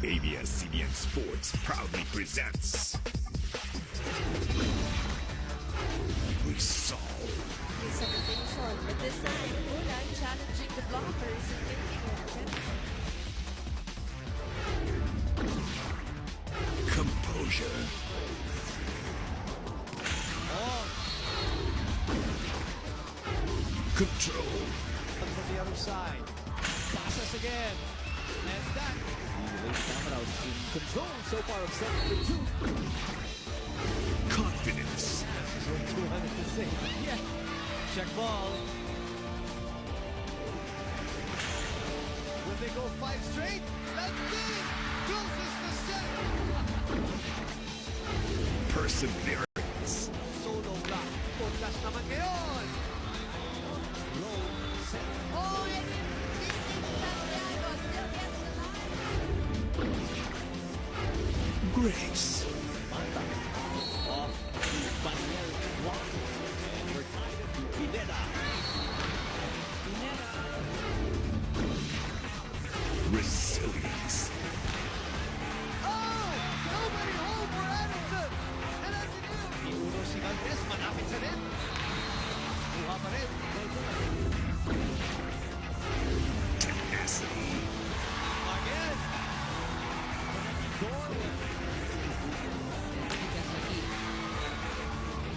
ABS-CBN Sports proudly presents Resolve. Examination, but this time, Ulan challenging the blockers and making it Composure. Control. From the other side. Passes again. And that. The Lady Tamaraos in control so far of set number 2. Confidence. This is what 200 to say. Yeah. Check ball. Will they go 5 straight? That's big! Closes the set! Perseverance. Solo block. Podcast naman ngayon. Roll, set. oh, and Santiago still gets the line. Grace. Mata. Off to Manuel Juan. And we're tied up to Pineda. Pineda. Resilience. Oh! Nobody home for Anderson! And that's it. Iuno si Valdez, malapit sa net. Kuha pa rin. Tenacity. Again.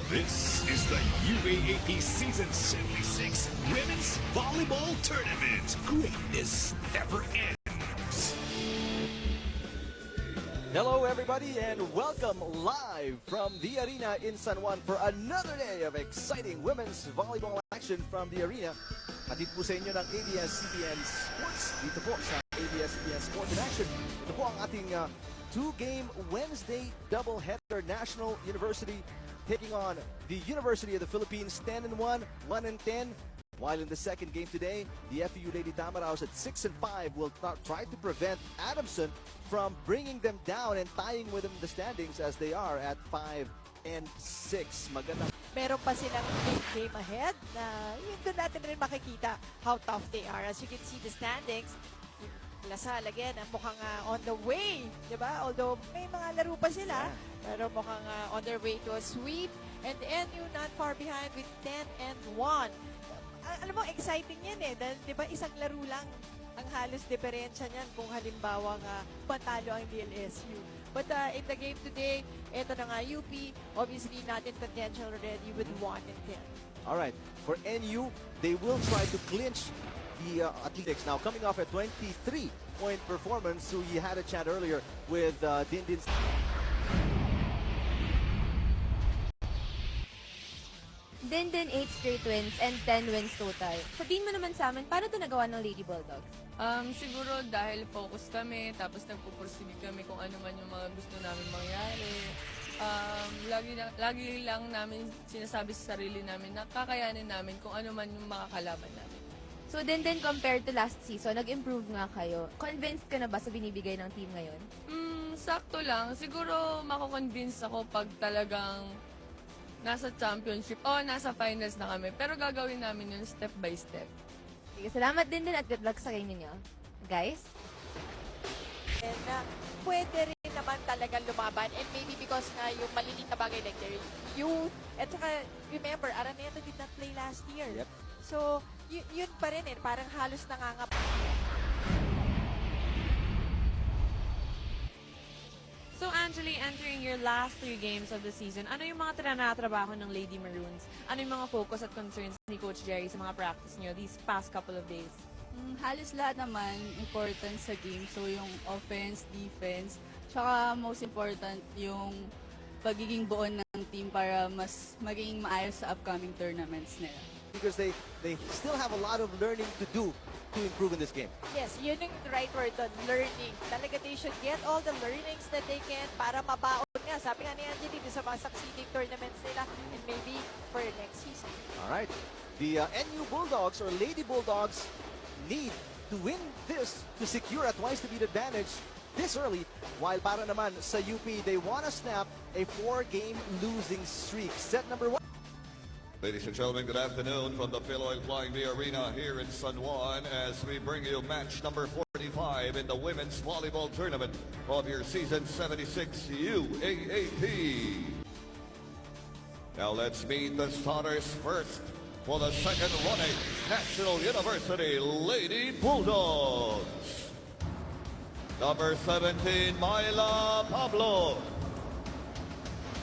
This is the UAAP Season 76 Women's Volleyball Tournament. Greatness never ends. Hello everybody and welcome live from the arena in San Juan for another day of exciting women's volleyball action from the arena. Hatid po sa inyo ng ABS-CBN Sports dito po sa ABS-CBN Sports in Action. Ito po ang ating two-game Wednesday doubleheader. National University taking on the University of the Philippines 10-1, 1-10. While in the second game today, the FEU Lady Tamaraos at 6-5 will try to prevent Adamson from bringing them down and tying with them in the standings as they are at 5-6. Maganda. Meron pa silang big game ahead na yun doon natin rin makikita how tough they are. As you can see the standings, Lasal again, mukhang on the way, di ba? Although may mga laro pa sila, pero mukhang on their way to a sweep. And NU not far behind with 10-1. Alam mo, exciting yan eh. Dahil, di ba, isang laro lang ang halos diferensya niyan kung halimbawa patalo ang DLSU. But in the game today, ito na nga UP, obviously not in contention already with 1-10. All right, for NU, they will try to clinch the Athletics. Now, coming off a 23-point performance, so you had a chat earlier with Dindin. Dindin 8 straight wins and 10 wins total. Sabihin mo naman sa amin, paano ito nagawa ng Lady Bulldogs? Siguro dahil focus kami, tapos nagpupursige kami kung ano man yung mga gusto namin mangyari. Lagi lang namin sinasabi sa sarili namin na kakayanin namin kung ano man yung makakalaban namin. So, Dindin, compared to last season, nag-improve nga kayo. Convinced ka na ba sa binibigay ng team ngayon? Sakto lang. Siguro mako-convince ako pag talagang nasa championship o nasa finals na kami. Pero gagawin namin yun step by step. Sige, salamat din at good luck sa game ninyo. Guys? And pwede rin naman talagang lumaban. And maybe because nga yung maliliit na bagay like their youth. At saka, remember, Araneta did not play last year. Yep. So, yun pa rin eh. Parang halos nangangap. So, Angeli, entering your last 3 games of the season, ano yung mga tranatrabaho ng Lady Maroons? Ano yung mga focus at concerns ni Coach Jerry sa mga practice niyo these past couple of days? Halos lahat naman important sa game. So, yung offense, defense, tsaka most important yung pagiging buo ng team para mas maging maayos sa upcoming tournaments nila. Because they still have a lot of learning to do to improve in this game. Yes, yun yung right word doon, learning. Talaga they should get all the learnings that they can para mabaon nga. Sabi nga ni Angeli, sa mga succeeding tournaments nila and maybe for next season. All right. The NU Bulldogs or Lady Bulldogs need to win this to secure a twice-to-beat advantage this early, while para naman sa UP, they want to snap a 4-game losing streak. Set number 1. Ladies and gentlemen, good afternoon from the Philoil Flying V Arena here in San Juan as we bring you match number 45 in the women's volleyball tournament of your season 76 UAAP. Now let's meet the starters first for the second running National University Lady Bulldogs. Number 17, Myla Pablo.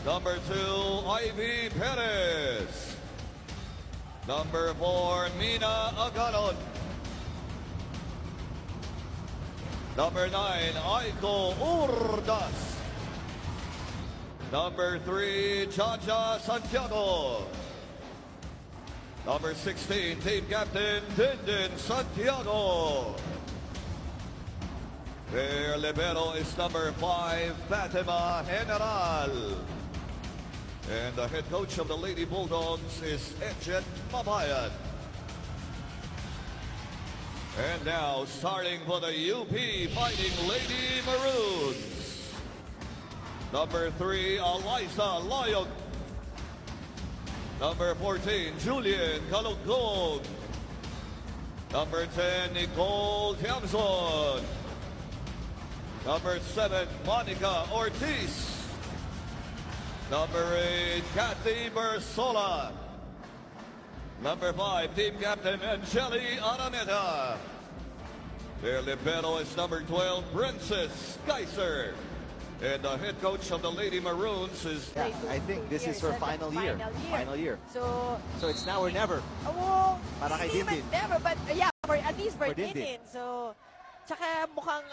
Number 2, Ivy Perez. Number 4, Mina Aganon. Number 9, Aiko Urdas. Number 3, Jaja Santiago. Number 16, Team Captain Dindin Santiago. Their libero is number 5, Fatima General. And the head coach of the Lady Bulldogs is Ejen Mabayan. And now, starting for the UP Fighting Lady Maroons. Number 3, Eliza Loyog. Number 14, Julian Kalugog. Number 10, Nicole Tiamson. Number 7, Monica Ortiz. Number 8, Kathy Bersola. Number 5, Team Captain Angeli Araneta. Their libero is number 12, Princess Geiser. And the head coach of the Lady Maroons is... Yeah, I think this is her final year. Final year. So it's now or never. oh, Para kay hindi man Dindin. never, but yeah, at least for For Dindin. Dindin. So, tsaka mukhang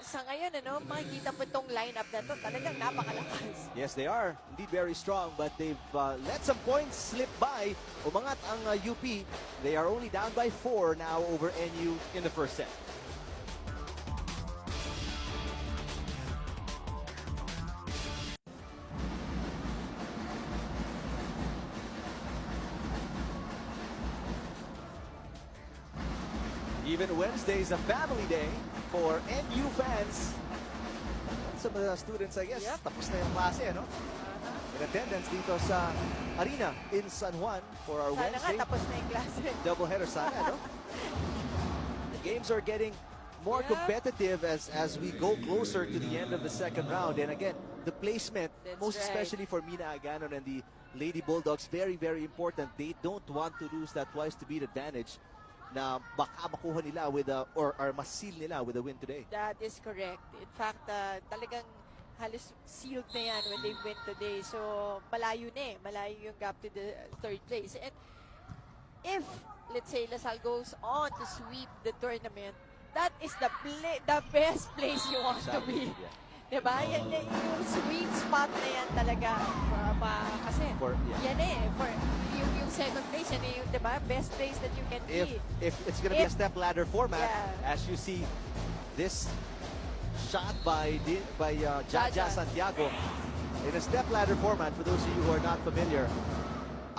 sa ngayon, makikita mo itong lineup na to, talagang napakalakas. Yes, they are indeed very strong, but they've let some points slip by. Umangat ang UP. They are only down by 4 now over NU in the first set. Even Wednesday is a family day for NU fans. Some of the students, I guess, Yep. tapos na yung klase, no? In attendance dito sa arena in San Juan for our Sana nga, Wednesday tapos na yung klase. doubleheader. Sana, no? The games are getting more Yep. competitive as we go closer to the end of the second round. And again, the placement, That's most right. especially for Mina Aganon and the Lady Bulldogs, very, very important. They don't want to lose that twice to beat advantage na baka makuha nila with or masil nila with a win today. That is correct. In fact, talagang halos sealed na yan when they win today. So, malayo na eh. Malayo yung gap to the third place. And if, let's say, LaSalle goes on to sweep the tournament, that is the best place you want to be. Yeah. Diba? Yan na yung sweet spot na yan talaga. Kasi, yan for yung second place, yan yung, diba? Best place that you can be. If it's going to be a step ladder format, Yeah. as you see this shot by Jaja Jaja. Santiago in a step ladder format, for those of you who are not familiar,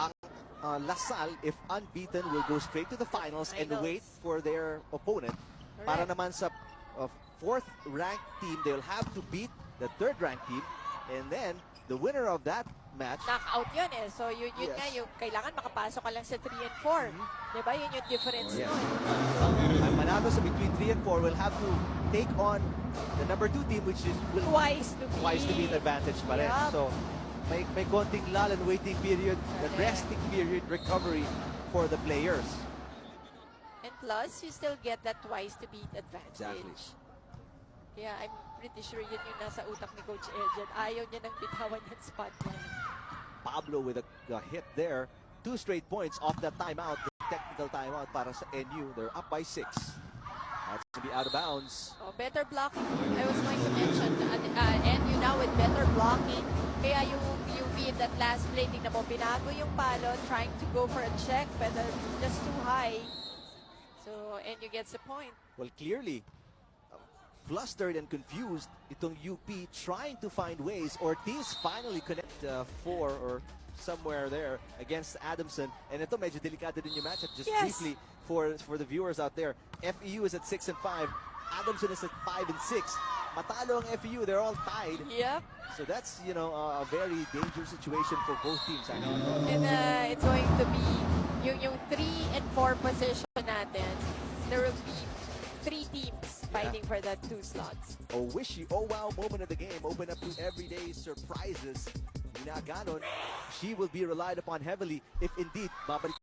ang LaSalle, if unbeaten, will go straight to the finals and wait for their opponent. Para Correct. naman sa fourth-ranked team, they'll have to beat the third-ranked team, and then the winner of that match Knockout yun eh. So yun Yes. nga, yung kailangan makapasok ka lang sa 3 and 4. Diba? Yun yung difference Yeah. nun. ang manalo sa between 3 and 4 will have to take on the number 2 team, which is will Twice to be an advantage pa rin. Yup. So may konting lull and waiting period, the Correct. resting period, recovery for the players. And plus, you still get that twice to beat advantage. Exactly. Yeah, I'm pretty sure yun yung nasa utak ni Coach Ejen. Ayaw niya nang bitawan yung spot niya. Pablo with a hit there. 2 straight points off that timeout, the technical timeout para sa NU. They're up by 6. That's going to be out of bounds. Oh, better blocking. I was going to mention, NU now with better blocking. Kaya yung UV in that last play, tingnan mo, binago yung palo, trying to go for a check, but just too high. So, NU gets the point. Well, clearly, flustered and confused itong UP trying to find ways. Ortiz finally connect 4 or somewhere there against Adamson. And ito medyo delikado din yung matchup. Just Yes. briefly for the viewers out there. FEU is at 6 and 5. Adamson is at 5 and 6. matalo ang FEU, they're all tied. Yep. So that's, a very dangerous situation for both teams. And it's going to be yung 3 and 4 position natin. There will be 3 teams fighting for that 2 slots. A wishy, oh wow moment of the game, open up to everyday surprises. Nina Ganon, she will be relied upon heavily if indeed babalik